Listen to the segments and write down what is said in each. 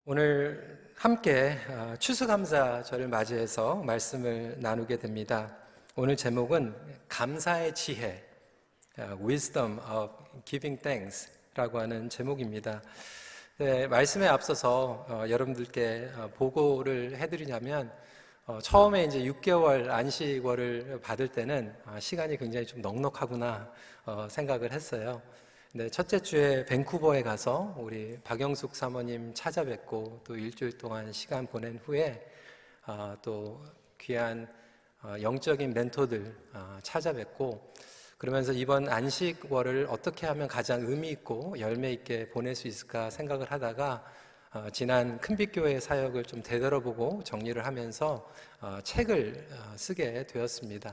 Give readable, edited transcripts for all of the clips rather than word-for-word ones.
오늘 함께 추수감사절을 맞이해서 말씀을 나누게 됩니다. 오늘 제목은 감사의 지혜, Wisdom of Giving Thanks 라고 하는 제목입니다. 네, 말씀에 앞서서 여러분들께 보고를 해드리자면 처음에 이제 6개월 안식월을 받을 때는 시간이 굉장히 좀 넉넉하구나 생각을 했어요. 네, 첫째 주에 밴쿠버에 가서 우리 박영숙 사모님 찾아뵙고 또 일주일 동안 시간 보낸 후에 또 귀한 영적인 멘토들 찾아뵙고 그러면서 이번 안식월을 어떻게 하면 가장 의미 있고 열매 있게 보낼 수 있을까 생각을 하다가 지난 큰빛교회 사역을 좀 되돌아보고 정리를 하면서 책을 쓰게 되었습니다.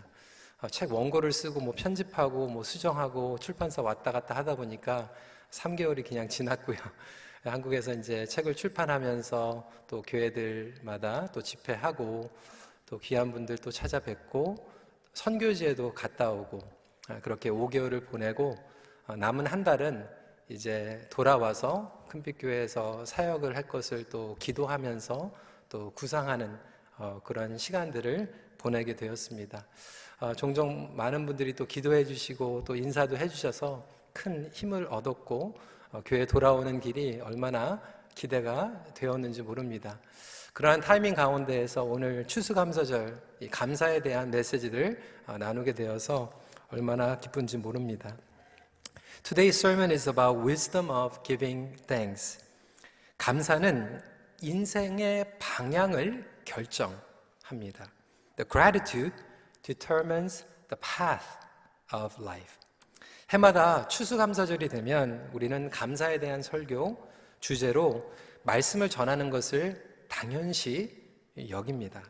책 원고를 쓰고 편집하고 수정하고 출판사 왔다 갔다 하다 보니까 3개월이 그냥 지났고요. 한국에서 이제 책을 출판하면서 또 교회들마다 또 집회하고 또 귀한 분들 또 찾아뵙고 선교지에도 갔다 오고 그렇게 5개월을 보내고 남은 한 달은 이제 돌아와서 큰빛교회에서 사역을 할 것을 또 기도하면서 또 구상하는 그런 시간들을 보내게 되었습니다. 종종 많은 분들이 또 기도해 주시고 또 인사도 해 주셔서 큰 힘을 얻었고 교회 돌아오는 길이 얼마나 기대가 되었는지 모릅니다. 그러한 타이밍 가운데에서 오늘 추수감사절 이 감사에 대한 메시지를 나누게 되어서 얼마나 기쁜지 모릅니다. Today's sermon is about wisdom of giving thanks. 감사는 인생의 방향을 결정합니다. The gratitude determines the path of life. 해마다 추수감사절이 되면 우리는 감사에 대한 설교 주제로 말씀을 전하는 것을 당연시 여깁니다.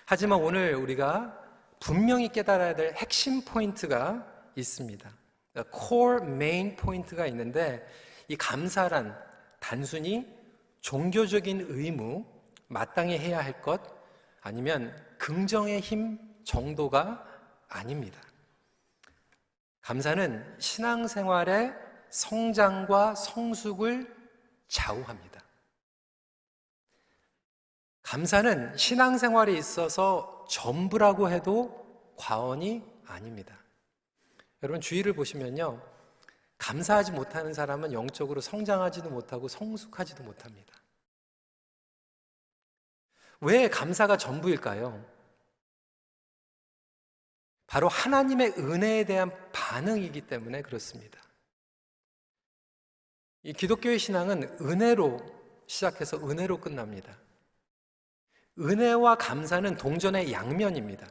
하지만 오늘 우리가 분명히 깨달아야 될 핵심 포인트가 있습니다. core main 포인트가 있는데 이 감사란 단순히 종교적인 의무, 마땅히 해야 할 것 아니면 긍정의 힘 정도가 아닙니다. 감사는 신앙생활의 성장과 성숙을 좌우합니다. 감사는 신앙생활에 있어서 전부라고 해도 과언이 아닙니다. 여러분 주위를 보시면요, 감사하지 못하는 사람은 영적으로 성장하지도 못하고 성숙하지도 못합니다. 왜 감사가 전부일까요? 바로 하나님의 은혜에 대한 반응이기 때문에 그렇습니다. 이 기독교의 신앙은 은혜로 시작해서 은혜로 끝납니다. 은혜와 감사는 동전의 양면입니다.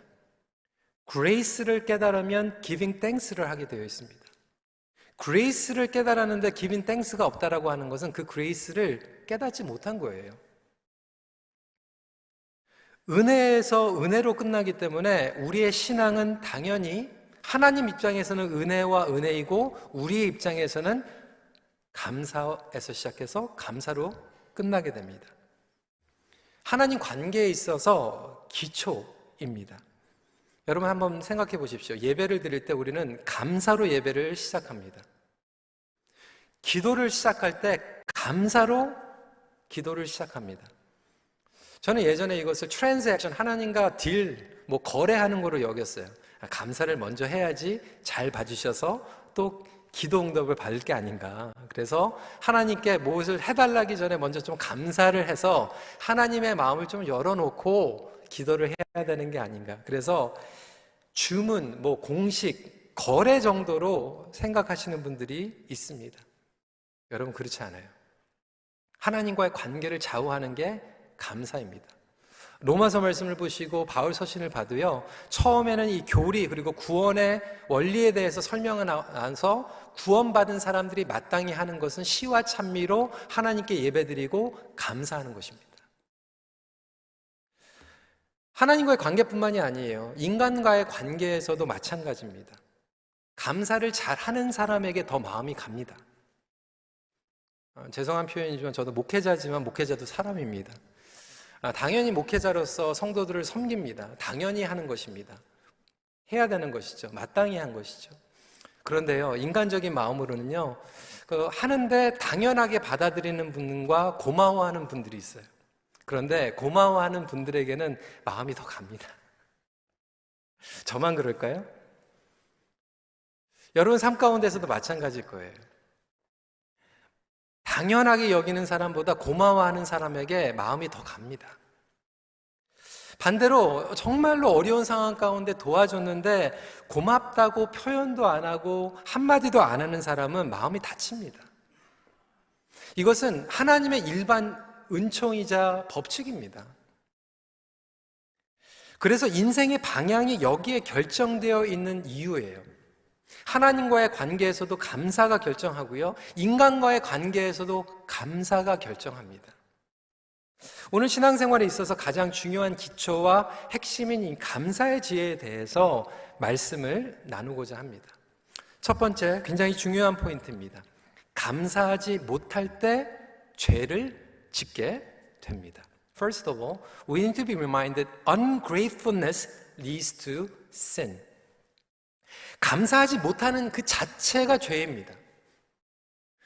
grace를 깨달으면 giving thanks를 하게 되어 있습니다. grace를 깨달았는데 giving thanks가 없다라고 하는 것은 그 grace를 깨닫지 못한 거예요. 은혜에서 은혜로 끝나기 때문에 우리의 신앙은 당연히 하나님 입장에서는 은혜와 은혜이고 우리의 입장에서는 감사에서 시작해서 감사로 끝나게 됩니다. 하나님 관계에 있어서 기초입니다. 여러분 한번 생각해 보십시오. 예배를 드릴 때 우리는 감사로 예배를 시작합니다. 기도를 시작할 때 감사로 기도를 시작합니다. 저는 예전에 이것을 트랜잭션, 하나님과 거래하는 거로 여겼어요. 감사를 먼저 해야지 잘 봐주셔서 또 기도 응답을 받을 게 아닌가. 그래서 하나님께 무엇을 해달라기 전에 먼저 좀 감사를 해서 하나님의 마음을 좀 열어놓고 기도를 해야 되는 게 아닌가. 그래서 주문, 공식, 거래 정도로 생각하시는 분들이 있습니다. 여러분 그렇지 않아요. 하나님과의 관계를 좌우하는 게 감사입니다. 로마서 말씀을 보시고 바울 서신을 봐도요, 처음에는 이 교리 그리고 구원의 원리에 대해서 설명을 나눠서 구원받은 사람들이 마땅히 하는 것은 시와 찬미로 하나님께 예배드리고 감사하는 것입니다. 하나님과의 관계뿐만이 아니에요. 인간과의 관계에서도 마찬가지입니다. 감사를 잘하는 사람에게 더 마음이 갑니다. 죄송한 표현이지만 저도 목회자지만 목회자도 사람입니다. 당연히 목회자로서 성도들을 섬깁니다. 당연히 하는 것입니다. 해야 되는 것이죠. 마땅히 한 것이죠. 그런데요, 인간적인 마음으로는요, 하는데 당연하게 받아들이는 분과 고마워하는 분들이 있어요. 그런데 고마워하는 분들에게는 마음이 더 갑니다. 저만 그럴까요? 여러분 삶 가운데서도 마찬가지일 거예요. 당연하게 여기는 사람보다 고마워하는 사람에게 마음이 더 갑니다. 반대로 정말로 어려운 상황 가운데 도와줬는데 고맙다고 표현도 안 하고 한마디도 안 하는 사람은 마음이 다칩니다. 이것은 하나님의 일반 은총이자 법칙입니다. 그래서 인생의 방향이 여기에 결정되어 있는 이유예요. 하나님과의 관계에서도 감사가 결정하고요, 인간과의 관계에서도 감사가 결정합니다. 오늘 신앙생활에 있어서 가장 중요한 기초와 핵심인 이 감사의 지혜에 대해서 말씀을 나누고자 합니다. 첫 번째, 굉장히 중요한 포인트입니다. 감사하지 못할 때 죄를 짓게 됩니다. First of all, we need to be reminded ungratefulness leads to sin. 감사하지 못하는 그 자체가 죄입니다.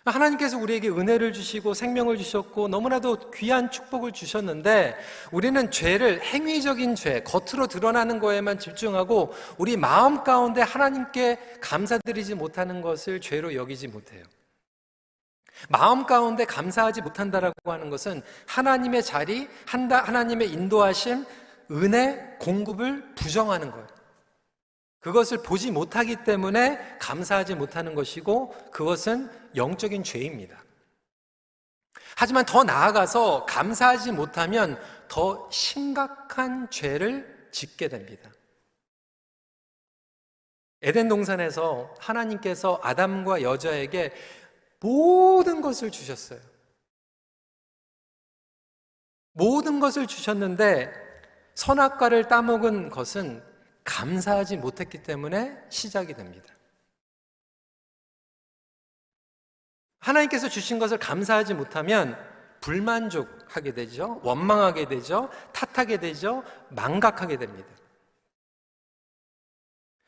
하나님께서 우리에게 은혜를 주시고 생명을 주셨고 너무나도 귀한 축복을 주셨는데 우리는 죄를, 행위적인 죄, 겉으로 드러나는 거에만 집중하고 우리 마음 가운데 하나님께 감사드리지 못하는 것을 죄로 여기지 못해요. 마음 가운데 감사하지 못한다라고 하는 것은 하나님의 자리, 하나님의 인도하심, 은혜, 공급을 부정하는 거예요. 그것을 보지 못하기 때문에 감사하지 못하는 것이고 그것은 영적인 죄입니다. 하지만 더 나아가서 감사하지 못하면 더 심각한 죄를 짓게 됩니다. 에덴 동산에서 하나님께서 아담과 여자에게 모든 것을 주셨어요. 모든 것을 주셨는데 선악과를 따먹은 것은 감사하지 못했기 때문에 시작이 됩니다. 하나님께서 주신 것을 감사하지 못하면 불만족하게 되죠. 원망하게 되죠. 탓하게 되죠. 망각하게 됩니다.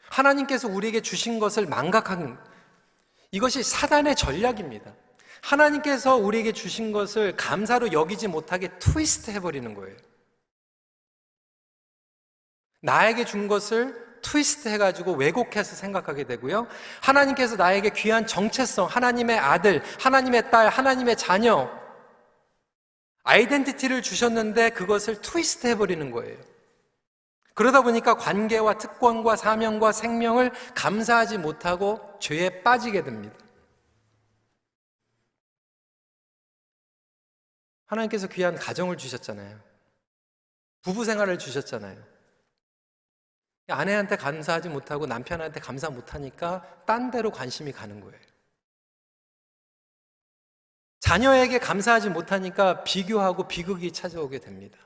하나님께서 우리에게 주신 것을 망각하는, 이것이 사단의 전략입니다. 하나님께서 우리에게 주신 것을 감사로 여기지 못하게 트위스트 해버리는 거예요. 나에게 준 것을 트위스트 해가지고 왜곡해서 생각하게 되고요. 하나님께서 나에게 귀한 정체성, 하나님의 아들, 하나님의 딸, 하나님의 자녀, 아이덴티티를 주셨는데 그것을 트위스트 해버리는 거예요. 그러다 보니까 관계와 특권과 사명과 생명을 감사하지 못하고 죄에 빠지게 됩니다. 하나님께서 귀한 가정을 주셨잖아요. 부부 생활을 주셨잖아요. 아내한테 감사하지 못하고 남편한테 감사 못하니까 딴 데로 관심이 가는 거예요. 자녀에게 감사하지 못하니까 비교하고 비극이 찾아오게 됩니다.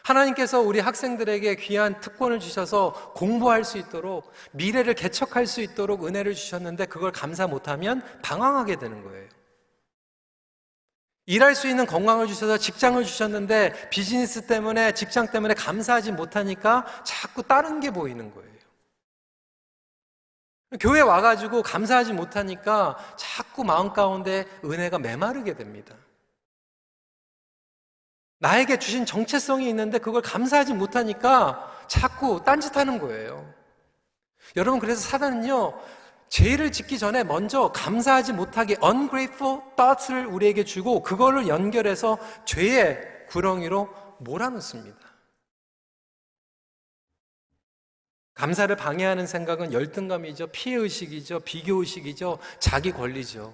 하나님께서 우리 학생들에게 귀한 특권을 주셔서 공부할 수 있도록, 미래를 개척할 수 있도록 은혜를 주셨는데 그걸 감사 못하면 방황하게 되는 거예요. 일할 수 있는 건강을 주셔서 직장을 주셨는데 비즈니스 때문에, 직장 때문에 감사하지 못하니까 자꾸 다른 게 보이는 거예요. 교회 와가지고 감사하지 못하니까 자꾸 마음 가운데 은혜가 메마르게 됩니다. 나에게 주신 정체성이 있는데 그걸 감사하지 못하니까 자꾸 딴짓하는 거예요. 여러분, 그래서 사단은요, 죄를 짓기 전에 먼저 감사하지 못하게 ungrateful thoughts를 우리에게 주고 그거를 연결해서 죄의 구렁이로 몰아넣습니다. 감사를 방해하는 생각은 열등감이죠, 피해의식이죠, 비교의식이죠, 자기 권리죠.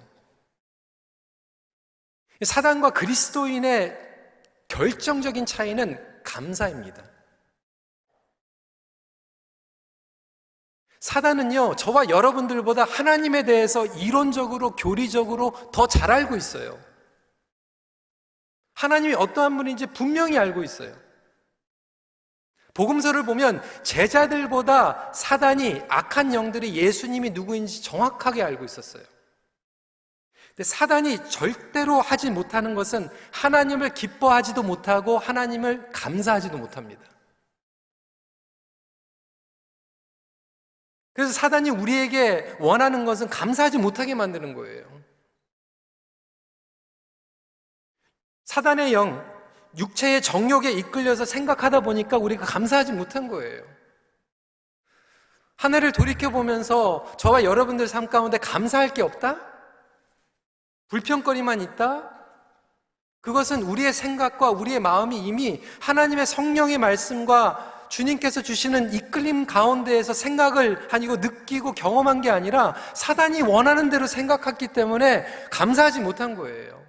사단과 그리스도인의 결정적인 차이는 감사입니다. 사단은요, 저와 여러분들보다 하나님에 대해서 이론적으로, 교리적으로 더 잘 알고 있어요. 하나님이 어떠한 분인지 분명히 알고 있어요. 복음서를 보면 제자들보다 사단이, 악한 영들이 예수님이 누구인지 정확하게 알고 있었어요. 근데 사단이 절대로 하지 못하는 것은 하나님을 기뻐하지도 못하고 하나님을 감사하지도 못합니다. 그래서 사단이 우리에게 원하는 것은 감사하지 못하게 만드는 거예요. 사단의 영, 육체의 정욕에 이끌려서 생각하다 보니까 우리가 감사하지 못한 거예요. 하늘을 돌이켜보면서 저와 여러분들 삶 가운데 감사할 게 없다? 불평거리만 있다? 그것은 우리의 생각과 우리의 마음이 이미 하나님의 성령의 말씀과 주님께서 주시는 이끌림 가운데에서 생각을 아니고 느끼고 경험한 게 아니라 사단이 원하는 대로 생각했기 때문에 감사하지 못한 거예요.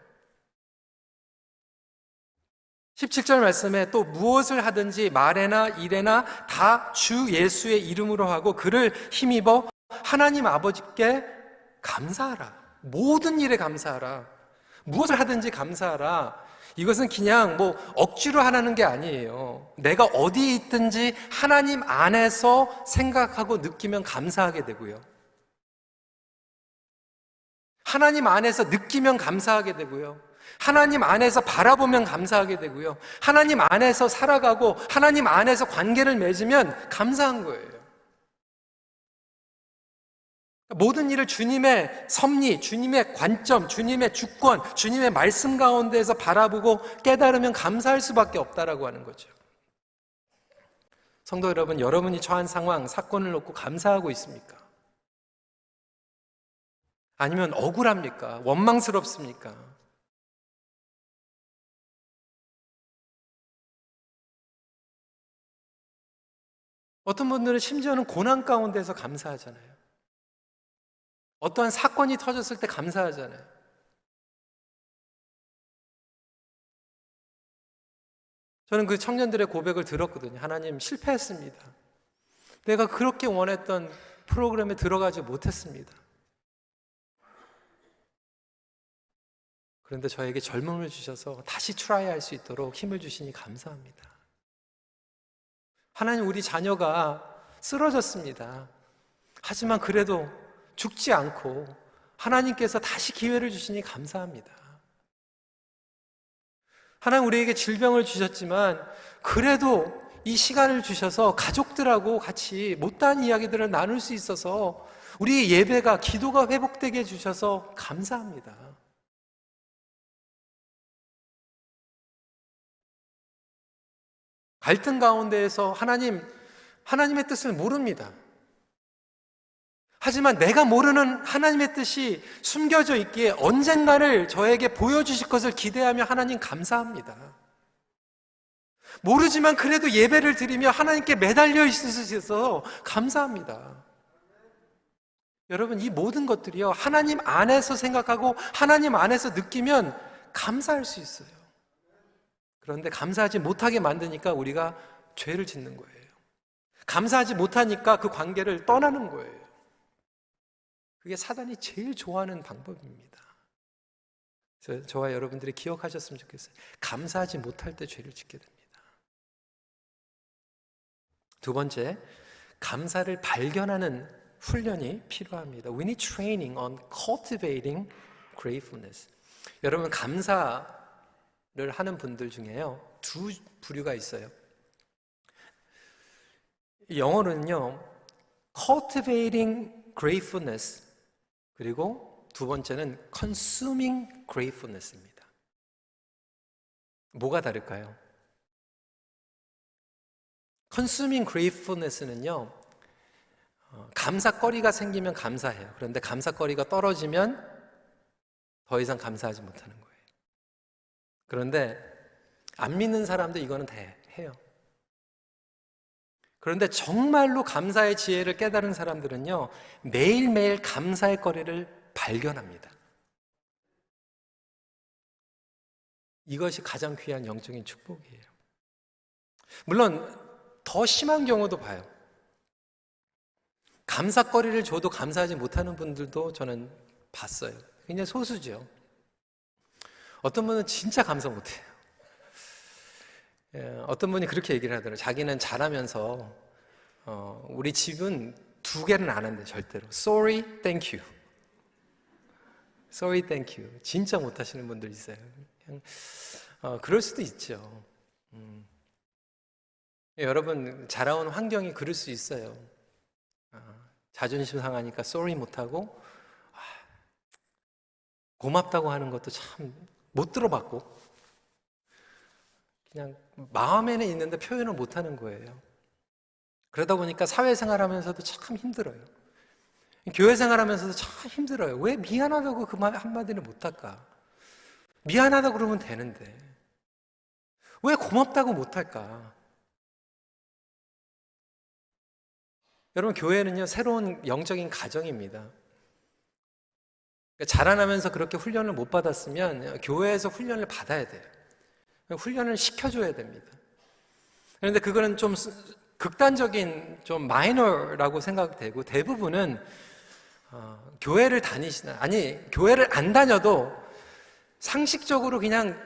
17절 말씀에 또 무엇을 하든지 말에나 일에나 다 주 예수의 이름으로 하고 그를 힘입어 하나님 아버지께 감사하라. 모든 일에 감사하라. 무엇을 하든지 감사하라. 이것은 그냥 억지로 하라는 게 아니에요. 내가 어디에 있든지 하나님 안에서 생각하고 느끼면 감사하게 되고요. 하나님 안에서 느끼면 감사하게 되고요. 하나님 안에서 바라보면 감사하게 되고요. 하나님 안에서 살아가고 하나님 안에서 관계를 맺으면 감사한 거예요. 모든 일을 주님의 섭리, 주님의 관점, 주님의 주권, 주님의 말씀 가운데에서 바라보고 깨달으면 감사할 수밖에 없다라고 하는 거죠. 성도 여러분, 여러분이 처한 상황, 사건을 놓고 감사하고 있습니까? 아니면 억울합니까? 원망스럽습니까? 어떤 분들은 심지어는 고난 가운데서 감사하잖아요. 어떠한 사건이 터졌을 때 감사하잖아요. 저는 그 청년들의 고백을 들었거든요. 하나님, 실패했습니다. 내가 그렇게 원했던 프로그램에 들어가지 못했습니다. 그런데 저에게 젊음을 주셔서 다시 트라이할 수 있도록 힘을 주시니 감사합니다. 하나님, 우리 자녀가 쓰러졌습니다. 하지만 그래도 죽지 않고 하나님께서 다시 기회를 주시니 감사합니다. 하나님, 우리에게 질병을 주셨지만 그래도 이 시간을 주셔서 가족들하고 같이 못다한 이야기들을 나눌 수 있어서 우리 예배가, 기도가 회복되게 해주셔서 감사합니다. 갈등 가운데에서 하나님의 뜻을 모릅니다. 하지만 내가 모르는 하나님의 뜻이 숨겨져 있기에 언젠가를 저에게 보여주실 것을 기대하며 하나님 감사합니다. 모르지만 그래도 예배를 드리며 하나님께 매달려 있을 수 있어서 감사합니다. 여러분, 이 모든 것들이요, 하나님 안에서 생각하고 하나님 안에서 느끼면 감사할 수 있어요. 그런데 감사하지 못하게 만드니까 우리가 죄를 짓는 거예요. 감사하지 못하니까 그 관계를 떠나는 거예요. 그게 사단이 제일 좋아하는 방법입니다. 그래서 저와 여러분들이 기억하셨으면 좋겠어요. 감사하지 못할 때 죄를 짓게 됩니다. 두 번째, 감사를 발견하는 훈련이 필요합니다. We need training on cultivating gratefulness. 여러분, 감사를 하는 분들 중에요, 두 부류가 있어요. 영어로는요, cultivating gratefulness, 그리고 두 번째는 consuming gratefulness입니다. 뭐가 다를까요? consuming gratefulness는요, 감사거리가 생기면 감사해요. 그런데 감사거리가 떨어지면 더 이상 감사하지 못하는 거예요. 그런데 안 믿는 사람도 이거는 해요. 그런데 정말로 감사의 지혜를 깨달은 사람들은요, 매일매일 감사의 거리를 발견합니다. 이것이 가장 귀한 영적인 축복이에요. 물론 더 심한 경우도 봐요. 감사거리를 줘도 감사하지 못하는 분들도 저는 봤어요. 굉장히 소수죠. 어떤 분은 진짜 감사 못해요. 어떤 분이 그렇게 얘기를 하더라고요. 자기는 잘하면서 우리 집은 두 개는 안 한대, 절대로. Sorry, thank you. Sorry, thank you. 진짜 못하시는 분들 있어요. 그냥, 그럴 수도 있죠. 여러분, 자라온 환경이 그럴 수 있어요. 자존심 상하니까 sorry 못하고, 고맙다고 하는 것도 참 못 들어봤고, 그냥 마음에는 있는데 표현을 못하는 거예요. 그러다 보니까 사회생활 하면서도 참 힘들어요. 교회 생활하면서도 참 힘들어요. 왜 미안하다고 그 말 한마디를 못할까? 미안하다고 그러면 되는데 왜 고맙다고 못할까? 여러분, 교회는요 새로운 영적인 가정입니다. 자라나면서 그렇게 훈련을 못 받았으면 교회에서 훈련을 받아야 돼요. 훈련을 시켜줘야 됩니다. 그런데 그거는 좀 극단적인 좀 마이너라고 생각되고, 대부분은 교회를 교회를 안 다녀도 상식적으로 그냥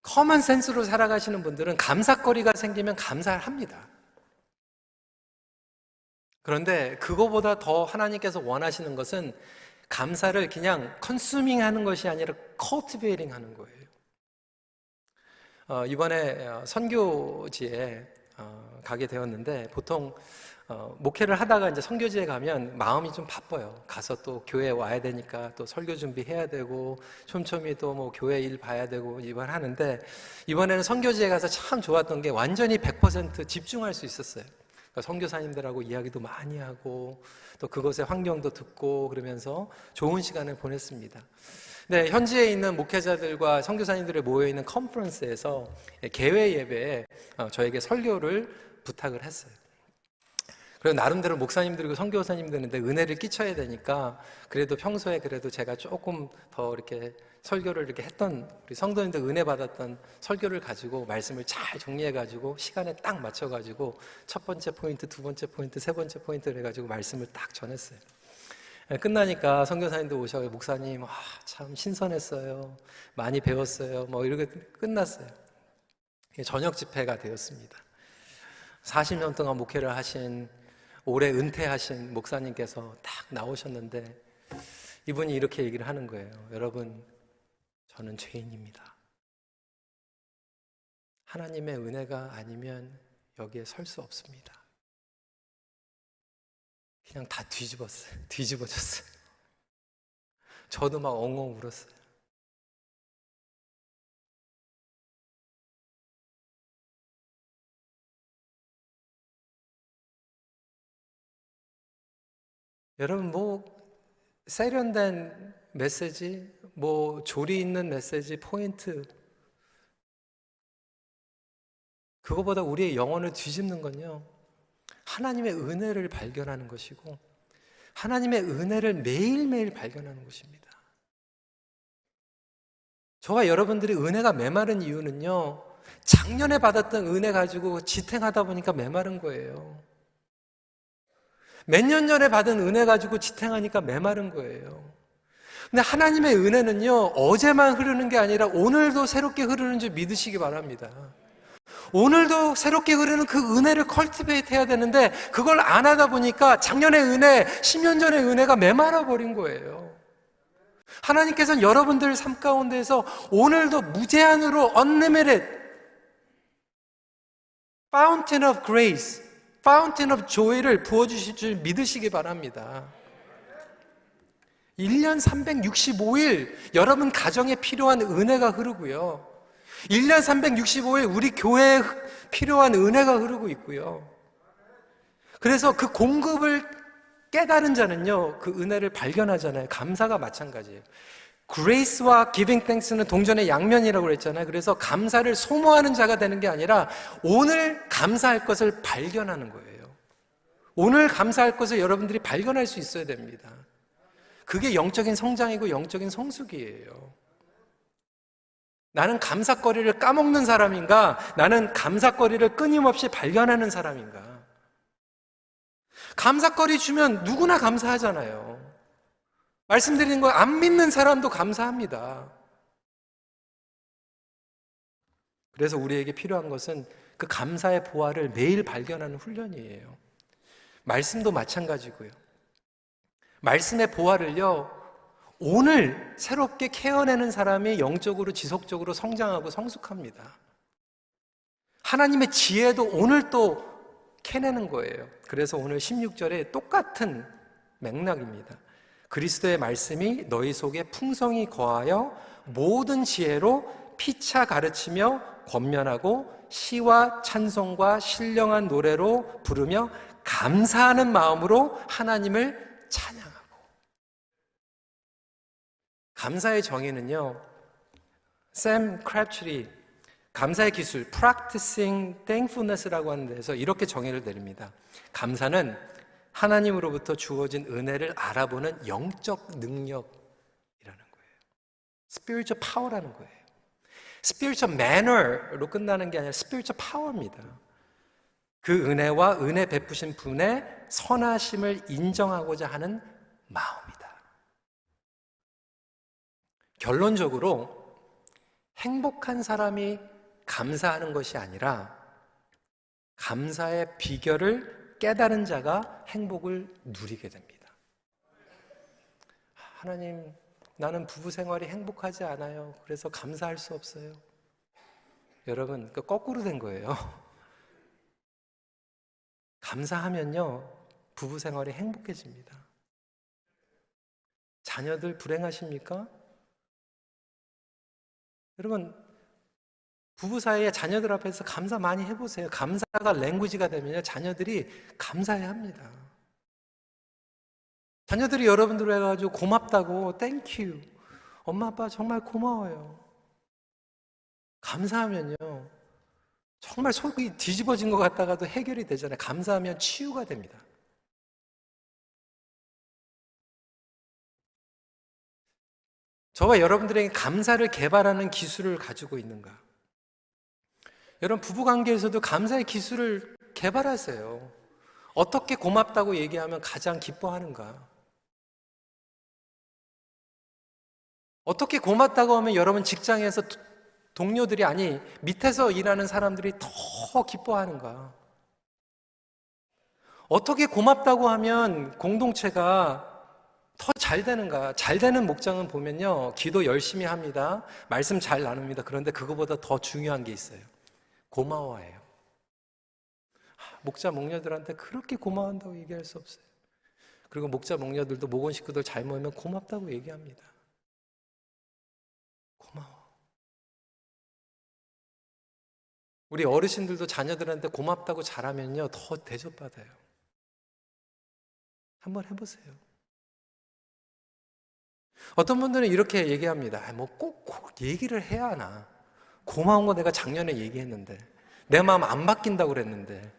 커먼 센스로 살아가시는 분들은 감사거리가 생기면 감사를 합니다. 그런데 그거보다 더 하나님께서 원하시는 것은 감사를 그냥 컨슈밍 하는 것이 아니라 cultivating 하는 거예요. 이번에 선교지에 가게 되었는데, 보통 목회를 하다가 이제 선교지에 가면 마음이 좀 바빠요. 가서 또 교회에 와야 되니까 또 설교 준비해야 되고, 촘촘히 또 뭐 교회 일 봐야 되고 이번 하는데, 이번에는 선교지에 가서 참 좋았던 게 완전히 100% 집중할 수 있었어요. 그러니까 선교사님들하고 이야기도 많이 하고 또 그곳의 환경도 듣고 그러면서 좋은 시간을 보냈습니다. 네, 현지에 있는 목회자들과 선교사님들이 모여있는 컨퍼런스에서 개회 예배에 저에게 설교를 부탁을 했어요. 그리고 나름대로 목사님들이고 선교사님들인데 은혜를 끼쳐야 되니까 그래도 평소에 그래도 제가 조금 더 이렇게 설교를 이렇게 했던, 우리 성도님들 은혜 받았던 설교를 가지고 말씀을 잘 정리해가지고 시간에 딱 맞춰가지고 첫 번째 포인트, 두 번째 포인트, 세 번째 포인트를 해가지고 말씀을 딱 전했어요. 끝나니까 선교사님들 오셔서 목사님, 참 신선했어요. 많이 배웠어요. 뭐 이렇게 끝났어요. 저녁 집회가 되었습니다. 40년 동안 목회를 하신, 올해 은퇴하신 목사님께서 딱 나오셨는데 이분이 이렇게 얘기를 하는 거예요. 여러분, 저는 죄인입니다. 하나님의 은혜가 아니면 여기에 설 수 없습니다. 그냥 다 뒤집어졌어요. 저도 막 엉엉 울었어요. 여러분, 뭐 세련된 메시지, 뭐 조리 있는 메시지, 포인트, 그거보다 우리의 영혼을 뒤집는 건요, 하나님의 은혜를 발견하는 것이고 하나님의 은혜를 매일매일 발견하는 것입니다. 저와 여러분들이 은혜가 메마른 이유는요, 작년에 받았던 은혜 가지고 지탱하다 보니까 메마른 거예요. 몇 년 전에 받은 은혜 가지고 지탱하니까 메마른 거예요. 근데 하나님의 은혜는요, 어제만 흐르는 게 아니라 오늘도 새롭게 흐르는 줄 믿으시기 바랍니다. 오늘도 새롭게 흐르는 그 은혜를 컬티베이트 해야 되는데 그걸 안 하다 보니까 작년의 은혜, 10년 전의 은혜가 메말아 버린 거예요. 하나님께서는 여러분들 삶 가운데에서 오늘도 무제한으로 unlimited fountain of grace, fountain of joy를 부어주실 줄 믿으시기 바랍니다. 1년 365일 여러분 가정에 필요한 은혜가 흐르고요, 1년 365일 우리 교회에 필요한 은혜가 흐르고 있고요. 그래서 그 공급을 깨달은 자는요, 그 은혜를 발견하잖아요. 감사가 마찬가지예요. Grace와 Giving Thanks는 동전의 양면이라고 그랬잖아요. 그래서 감사를 소모하는 자가 되는 게 아니라 오늘 감사할 것을 발견하는 거예요. 오늘 감사할 것을 여러분들이 발견할 수 있어야 됩니다. 그게 영적인 성장이고 영적인 성숙이에요. 나는 감사거리를 까먹는 사람인가? 나는 감사거리를 끊임없이 발견하는 사람인가? 감사거리 주면 누구나 감사하잖아요. 말씀드리는 거 안 믿는 사람도 감사합니다. 그래서 우리에게 필요한 것은 그 감사의 보화를 매일 발견하는 훈련이에요. 말씀도 마찬가지고요. 말씀의 보화를요, 오늘 새롭게 캐어내는 사람이 영적으로 지속적으로 성장하고 성숙합니다. 하나님의 지혜도 오늘 또 캐내는 거예요. 그래서 오늘 16절에 똑같은 맥락입니다. 그리스도의 말씀이 너희 속에 풍성히 거하여 모든 지혜로 피차 가르치며 권면하고 시와 찬송과 신령한 노래로 부르며 감사하는 마음으로 하나님을 찬양하고. 감사의 정의는요, 샘 크랩트리 감사의 기술 Practicing Thankfulness라고 하는 데서 이렇게 정의를 내립니다. 감사는 하나님으로부터 주어진 은혜를 알아보는 영적 능력이라는 거예요. Spiritual power라는 거예요. Spiritual manner로 끝나는 게 아니라 Spiritual power입니다. 그 은혜와 은혜 베푸신 분의 선하심을 인정하고자 하는 마음이다. 결론적으로 행복한 사람이 감사하는 것이 아니라 감사의 비결을 깨달은 자가 행복을 누리게 됩니다. 하나님, 나는 부부 생활이 행복하지 않아요. 그래서 감사할 수 없어요. 여러분, 그 거꾸로 된 거예요. 감사하면요, 부부 생활이 행복해집니다. 자녀들 불행하십니까? 여러분, 부부 사이에 자녀들 앞에서 감사 많이 해보세요. 감사가 랭귀지가 되면요, 자녀들이 감사해야 합니다. 자녀들이 여러분들 해가지고 고맙다고, 땡큐, 엄마 아빠 정말 고마워요, 감사하면요, 정말 속이 뒤집어진 것 같다가도 해결이 되잖아요. 감사하면 치유가 됩니다. 저와 여러분들에게 감사를 개발하는 기술을 가지고 있는가? 여러분, 부부관계에서도 감사의 기술을 개발하세요. 어떻게 고맙다고 얘기하면 가장 기뻐하는가? 어떻게 고맙다고 하면 여러분 직장에서 동료들이, 아니 밑에서 일하는 사람들이 더 기뻐하는가? 어떻게 고맙다고 하면 공동체가 더 잘 되는가? 잘 되는 목장은 보면요, 기도 열심히 합니다. 말씀 잘 나눕니다. 그런데 그거보다 더 중요한 게 있어요. 고마워해요. 목자 목녀들한테 그렇게 고마워한다고 얘기할 수 없어요. 그리고 목자 목녀들도 목원 식구들 잘 모이면 고맙다고 얘기합니다. 고마워. 우리 어르신들도 자녀들한테 고맙다고 잘하면요, 더 대접받아요. 한번 해보세요. 어떤 분들은 이렇게 얘기합니다. 뭐 꼭 얘기를 해야 하나? 고마운 거 내가 작년에 얘기했는데, 내 마음 안 바뀐다고 그랬는데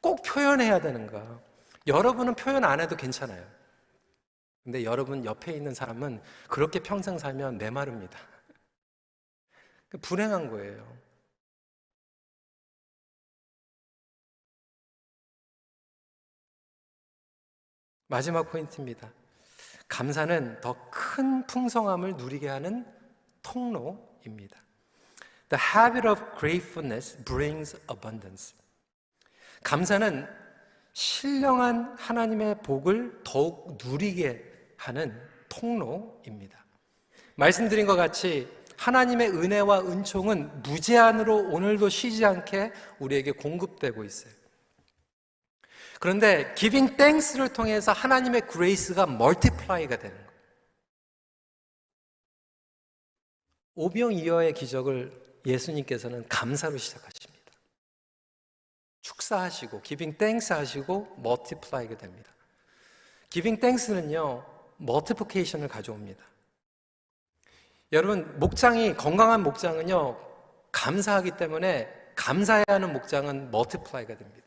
꼭 표현해야 되는가? 여러분은 표현 안 해도 괜찮아요. 근데 여러분 옆에 있는 사람은 그렇게 평생 살면 메마릅니다. 불행한 거예요. 마지막 포인트입니다. 감사는 더 큰 풍성함을 누리게 하는 통로입니다. The habit of gratefulness brings abundance. 감사는 신령한 하나님의 복을 더욱 누리게 하는 통로입니다. 말씀드린 것 같이 하나님의 은혜와 은총은 무제한으로 오늘도 쉬지 않게 우리에게 공급되고 있어요. 그런데 giving thanks를 통해서 하나님의 grace가 multiply가 되는 거예요. 오병이어의 기적을 예수님께서는 감사로 시작하십니다. 축사하시고 giving thanks 하시고 multiply가 됩니다. giving thanks는요, multiplication을 가져옵니다. 여러분, 목장이, 건강한 목장은요, 감사하기 때문에 감사해야 하는 목장은 multiply가 됩니다.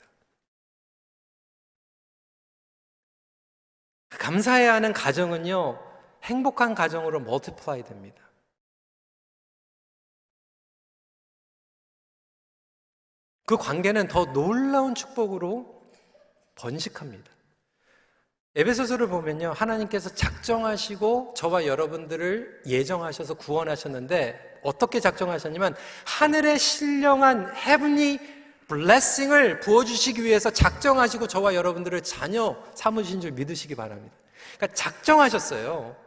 감사해야 하는 가정은요, 행복한 가정으로 multiply 됩니다. 그 관계는 더 놀라운 축복으로 번식합니다. 에베소서를 보면요, 하나님께서 작정하시고 저와 여러분들을 예정하셔서 구원하셨는데, 어떻게 작정하셨냐면 하늘의 신령한 heavenly blessing을 부어주시기 위해서 작정하시고 저와 여러분들을 자녀 삼으신 줄 믿으시기 바랍니다. 그러니까 작정하셨어요.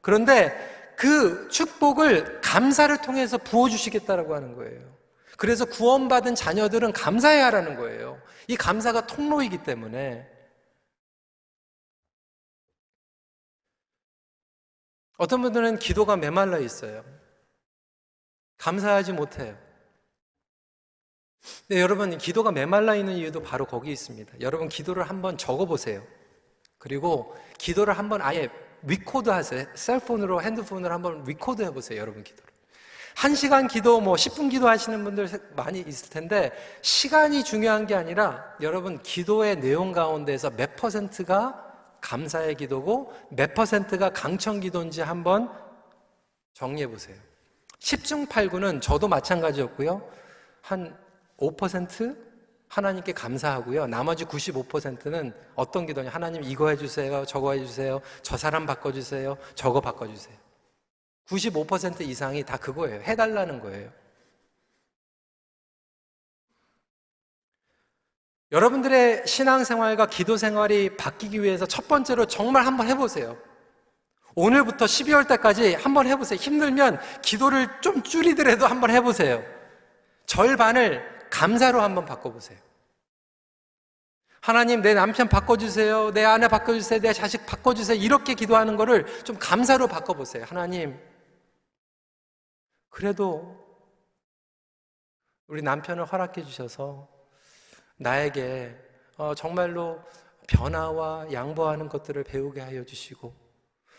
그런데 그 축복을 감사를 통해서 부어주시겠다라고 하는 거예요. 그래서 구원받은 자녀들은 감사해야 하라는 거예요. 이 감사가 통로이기 때문에. 어떤 분들은 기도가 메말라 있어요. 감사하지 못해요. 근데 여러분, 기도가 메말라 있는 이유도 바로 거기 있습니다. 여러분, 기도를 한번 적어보세요. 그리고 기도를 한번 아예 리코드 하세요. 셀폰으로, 핸드폰으로 한번 리코드 해보세요. 여러분 기도를. 1시간 기도, 10분 기도 하시는 분들 많이 있을 텐데, 시간이 중요한 게 아니라 여러분 기도의 내용 가운데서 몇 퍼센트가 감사의 기도고 몇 퍼센트가 강청 기도인지 한번 정리해 보세요. 10중 8구는 저도 마찬가지였고요. 한 5% 하나님께 감사하고요. 나머지 95%는 어떤 기도냐? 하나님 이거 해주세요. 저거 해주세요. 저 사람 바꿔주세요. 저거 바꿔주세요. 95% 이상이 다 그거예요. 해달라는 거예요. 여러분들의 신앙생활과 기도생활이 바뀌기 위해서 첫 번째로 정말 한번 해보세요. 오늘부터 12월 때까지 한번 해보세요. 힘들면 기도를 좀 줄이더라도 한번 해보세요. 절반을 감사로 한번 바꿔보세요. 하나님, 내 남편 바꿔주세요. 내 아내 바꿔주세요. 내 자식 바꿔주세요. 이렇게 기도하는 거를 좀 감사로 바꿔보세요. 하나님, 그래도 우리 남편을 허락해 주셔서 나에게 정말로 변화와 양보하는 것들을 배우게 하여 주시고,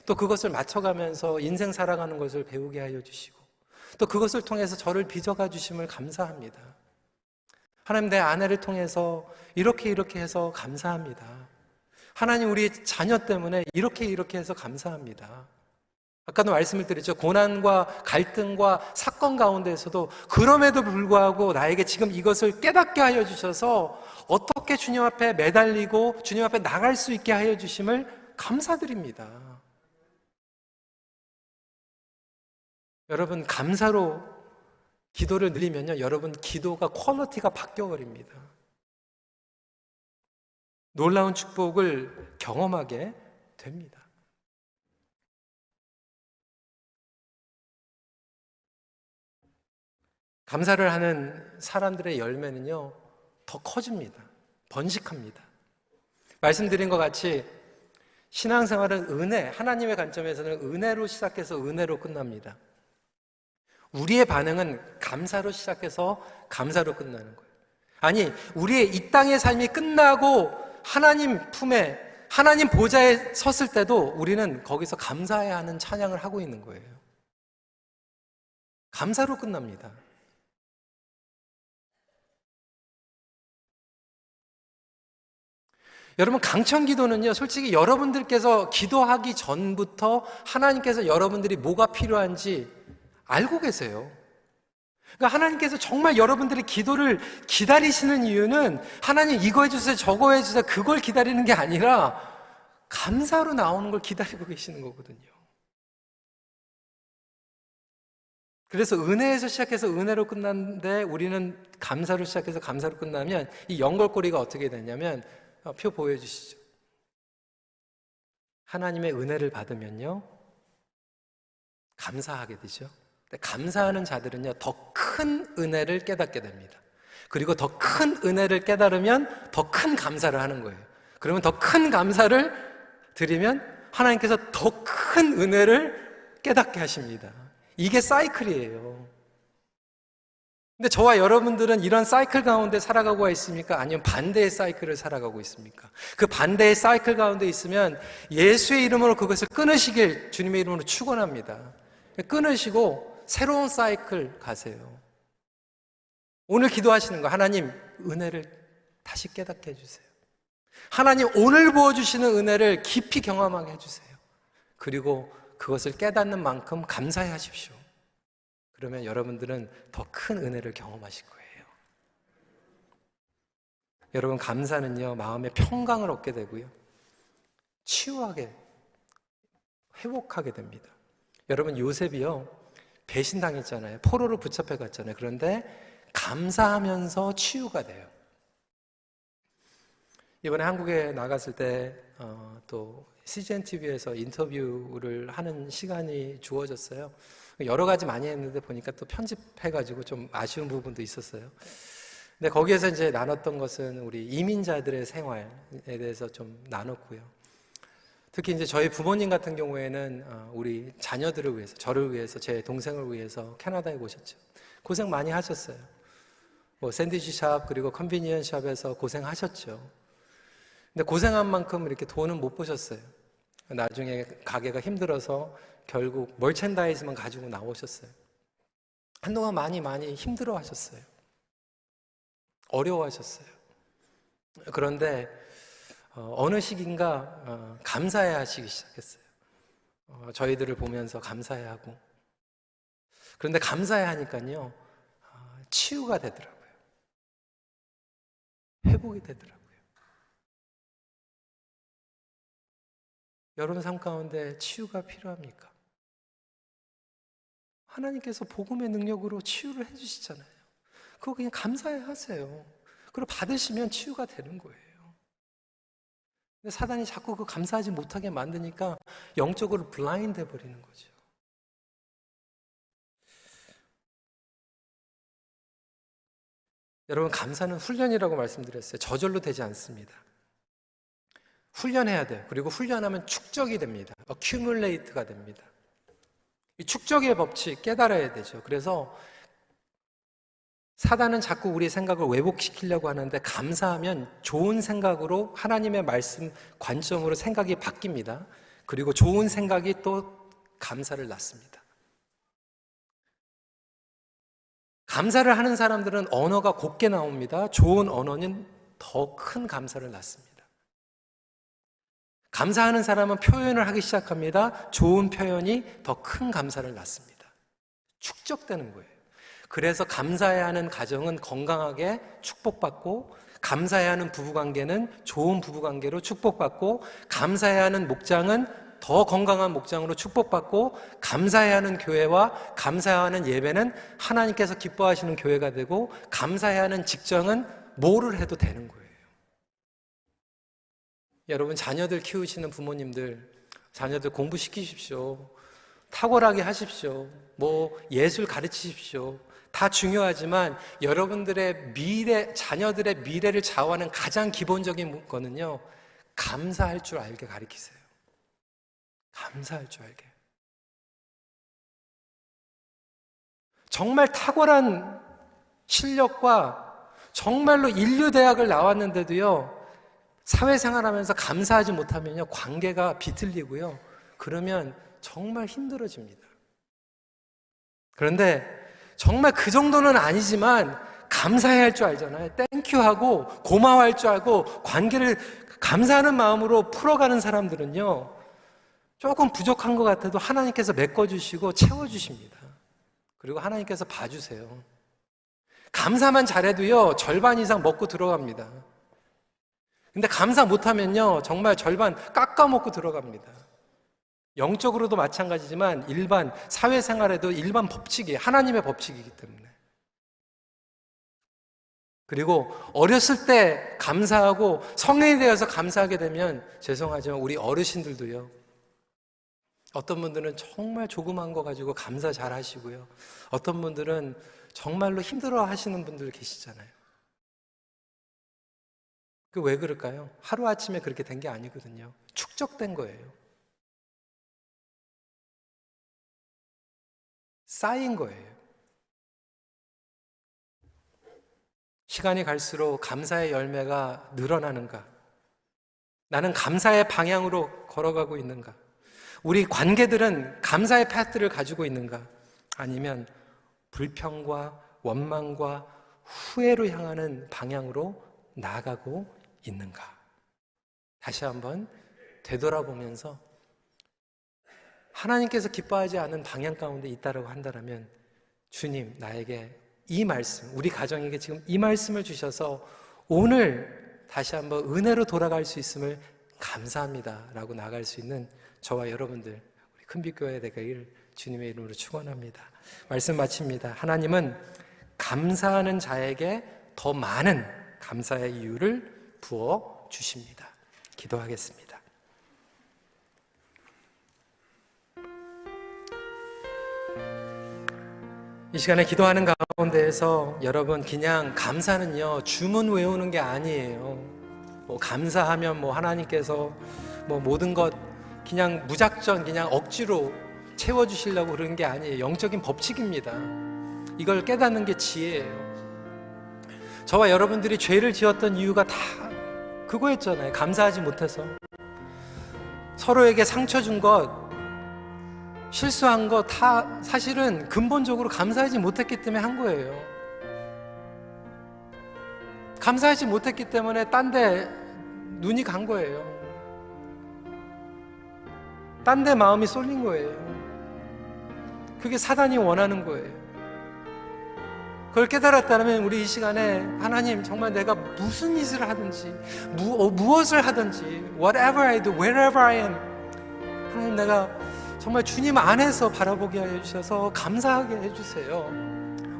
또 그것을 맞춰가면서 인생 살아가는 것을 배우게 하여 주시고, 또 그것을 통해서 저를 빚어가 주심을 감사합니다. 하나님, 내 아내를 통해서 이렇게 해서 감사합니다. 하나님, 우리 자녀 때문에 이렇게 해서 감사합니다. 아까도 말씀을 드렸죠. 고난과 갈등과 사건 가운데에서도 그럼에도 불구하고 나에게 지금 이것을 깨닫게 하여 주셔서 어떻게 주님 앞에 매달리고 주님 앞에 나갈 수 있게 하여 주심을 감사드립니다. 여러분, 감사로 기도를 늘리면요, 여러분 기도가 퀄리티가 바뀌어버립니다. 놀라운 축복을 경험하게 됩니다. 감사를 하는 사람들의 열매는요, 더 커집니다. 번식합니다. 말씀드린 것 같이 신앙생활은 은혜, 하나님의 관점에서는 은혜로 시작해서 은혜로 끝납니다. 우리의 반응은 감사로 시작해서 감사로 끝나는 거예요. 아니, 우리의 이 땅의 삶이 끝나고 하나님 품에, 하나님 보좌에 섰을 때도 우리는 거기서 감사해야 하는 찬양을 하고 있는 거예요. 감사로 끝납니다. 여러분, 강청 기도는요, 솔직히 여러분들께서 기도하기 전부터 하나님께서 여러분들이 뭐가 필요한지 알고 계세요. 그러니까 하나님께서 정말 여러분들의 기도를 기다리시는 이유는 하나님 이거 해주세요, 저거 해주세요, 그걸 기다리는 게 아니라 감사로 나오는 걸 기다리고 계시는 거거든요. 그래서 은혜에서 시작해서 은혜로 끝났는데 우리는 감사로 시작해서 감사로 끝나면 이 연결고리가 어떻게 되냐면, 표 보여주시죠. 하나님의 은혜를 받으면요, 감사하게 되죠. 감사하는 자들은요, 더 큰 은혜를 깨닫게 됩니다. 그리고 더 큰 은혜를 깨달으면 더 큰 감사를 하는 거예요. 그러면 더 큰 감사를 드리면 하나님께서 더 큰 은혜를 깨닫게 하십니다. 이게 사이클이에요. 근데 저와 여러분들은 이런 사이클 가운데 살아가고 있습니까? 아니면 반대의 사이클을 살아가고 있습니까? 그 반대의 사이클 가운데 있으면 예수의 이름으로 그것을 끊으시길 주님의 이름으로 축원합니다. 끊으시고 새로운 사이클 가세요. 오늘 기도하시는 거, 하나님 은혜를 다시 깨닫게 해주세요. 하나님 오늘 부어주시는 은혜를 깊이 경험하게 해주세요. 그리고 그것을 깨닫는 만큼 감사해 하십시오. 그러면 여러분들은 더 큰 은혜를 경험하실 거예요. 여러분, 감사는요, 마음의 평강을 얻게 되고요, 치유하게, 회복하게 됩니다. 여러분, 요셉이요, 배신당했잖아요. 포로로 붙잡혀 갔잖아요. 그런데 감사하면서 치유가 돼요. 이번에 한국에 나갔을 때 또 CGN TV에서 인터뷰를 하는 시간이 주어졌어요. 여러 가지 많이 했는데 보니까 또 편집해가지고 좀 아쉬운 부분도 있었어요. 근데 거기에서 이제 나눴던 것은 우리 이민자들의 생활에 대해서 좀 나눴고요. 특히 이제 저희 부모님 같은 경우에는 우리 자녀들을 위해서, 저를 위해서, 제 동생을 위해서 캐나다에 오셨죠. 고생 많이 하셨어요. 뭐 샌드위치 샵 그리고 컨비니언스 샵에서 고생하셨죠. 근데 고생한 만큼 이렇게 돈은 못 보셨어요. 나중에 가게가 힘들어서 결국 멀첸다이즈만 가지고 나오셨어요. 한동안 많이 힘들어 하셨어요. 어려워하셨어요. 그런데 어느 시기인가 감사해 하시기 시작했어요. 저희들을 보면서 감사해 하고. 그런데 감사해 하니까요, 치유가 되더라고요. 회복이 되더라고요. 여러분 삶 가운데 치유가 필요합니까? 하나님께서 복음의 능력으로 치유를 해주시잖아요. 그거 그냥 감사해 하세요. 그리고 받으시면 치유가 되는 거예요. 근데 사단이 자꾸 그 감사하지 못하게 만드니까 영적으로 블라인드 해버리는 거죠. 여러분, 감사는 훈련이라고 말씀드렸어요. 저절로 되지 않습니다. 훈련해야 돼요. 그리고 훈련하면 축적이 됩니다. accumulate가 됩니다. 이 축적의 법칙 깨달아야 되죠. 그래서 사단은 자꾸 우리 생각을 왜곡시키려고 하는데 감사하면 좋은 생각으로 하나님의 말씀 관점으로 생각이 바뀝니다. 그리고 좋은 생각이 또 감사를 낳습니다. 감사를 하는 사람들은 언어가 곱게 나옵니다. 좋은 언어는 더 큰 감사를 낳습니다. 감사하는 사람은 표현을 하기 시작합니다. 좋은 표현이 더 큰 감사를 낳습니다. 축적되는 거예요. 그래서 감사해야 하는 가정은 건강하게 축복받고, 감사해야 하는 부부관계는 좋은 부부관계로 축복받고, 감사해야 하는 목장은 더 건강한 목장으로 축복받고, 감사해야 하는 교회와 감사해야 하는 예배는 하나님께서 기뻐하시는 교회가 되고, 감사해야 하는 직장은 뭐를 해도 되는 거예요. 여러분, 자녀들 키우시는 부모님들, 자녀들 공부시키십시오. 탁월하게 하십시오. 뭐 예술 가르치십시오. 다 중요하지만 여러분들의 미래, 자녀들의 미래를 좌우하는 가장 기본적인 거는요, 감사할 줄 알게 가르치세요. 감사할 줄 알게. 정말 탁월한 실력과 정말로 인류대학을 나왔는데도요, 사회생활하면서 감사하지 못하면요, 관계가 비틀리고요, 그러면 정말 힘들어집니다. 그런데 정말 그 정도는 아니지만 감사해야 할 줄 알잖아요. 땡큐하고 고마워할 줄 알고 관계를 감사하는 마음으로 풀어가는 사람들은요, 조금 부족한 것 같아도 하나님께서 메꿔주시고 채워주십니다. 그리고 하나님께서 봐주세요. 감사만 잘해도요, 절반 이상 먹고 들어갑니다. 근데 감사 못하면요, 정말 절반 깎아먹고 들어갑니다. 영적으로도 마찬가지지만 일반 사회생활에도 일반 법칙이 하나님의 법칙이기 때문에. 그리고 어렸을 때 감사하고 성인이 되어서 감사하게 되면, 죄송하지만 우리 어르신들도요, 어떤 분들은 정말 조그만 거 가지고 감사 잘 하시고요, 어떤 분들은 정말로 힘들어 하시는 분들 계시잖아요. 그 왜 그럴까요? 하루아침에 그렇게 된 게 아니거든요. 축적된 거예요. 쌓인 거예요. 시간이 갈수록 감사의 열매가 늘어나는가? 나는 감사의 방향으로 걸어가고 있는가? 우리 관계들은 감사의 파트를 가지고 있는가? 아니면 불평과 원망과 후회로 향하는 방향으로 나아가고 있는가? 다시 한번 되돌아보면서 하나님께서 기뻐하지 않은 방향 가운데 있다라고 한다면, 주님, 나에게 이 말씀, 우리 가정에게 지금 이 말씀을 주셔서 오늘 다시 한번 은혜로 돌아갈 수 있음을 감사합니다 라고 나아갈 수 있는 저와 여러분들, 우리 큰빛교회 되기를 주님의 이름으로 축원합니다. 말씀 마칩니다. 하나님은 감사하는 자에게 더 많은 감사의 이유를 부어 주십니다. 기도하겠습니다. 이 시간에 기도하는 가운데에서 여러분, 그냥 감사는요 주문 외우는 게 아니에요. 뭐 감사하면 뭐 하나님께서 뭐 모든 것 그냥 무작정 그냥 억지로 채워주시려고 그러는 게 아니에요. 영적인 법칙입니다. 이걸 깨닫는 게 지혜예요. 저와 여러분들이 죄를 지었던 이유가 다 그거였잖아요. 감사하지 못해서. 서로에게 상처 준 것, 실수한 거 다 사실은 근본적으로 감사하지 못했기 때문에 한 거예요. 감사하지 못했기 때문에 딴 데 눈이 간 거예요. 딴 데 마음이 쏠린 거예요. 그게 사단이 원하는 거예요. 그걸 깨달았다면 우리 이 시간에 하나님, 정말 내가 무슨 짓을 하든지 무엇을 하든지 whatever I do, wherever I am, 하나님 내가 정말 주님 안에서 바라보게 해주셔서 감사하게 해주세요.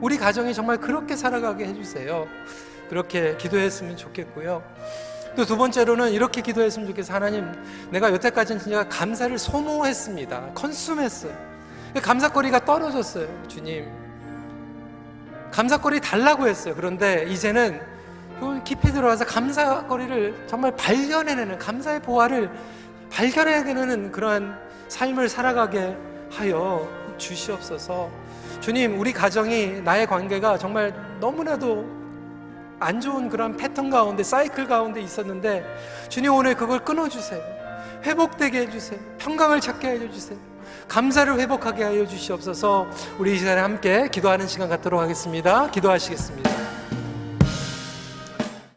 우리 가정이 정말 그렇게 살아가게 해주세요. 그렇게 기도했으면 좋겠고요. 또 두 번째로는 이렇게 기도했으면 좋겠어요. 하나님, 내가 여태까지는 진짜 감사를 소모했습니다. 컨숨했어요. 감사거리가 떨어졌어요. 주님, 감사거리 달라고 했어요. 그런데 이제는 깊이 들어와서 감사거리를 정말 발견해내는, 감사의 보화를 발견해내는 그러한 삶을 살아가게 하여 주시옵소서. 주님, 우리 가정이, 나의 관계가 정말 너무나도 안 좋은 그런 패턴 가운데, 사이클 가운데 있었는데 주님, 오늘 그걸 끊어주세요. 회복되게 해주세요. 평강을 찾게 해주세요. 감사를 회복하게 하여 주시옵소서. 우리 이 시간에 함께 기도하는 시간 갖도록 하겠습니다. 기도하시겠습니다.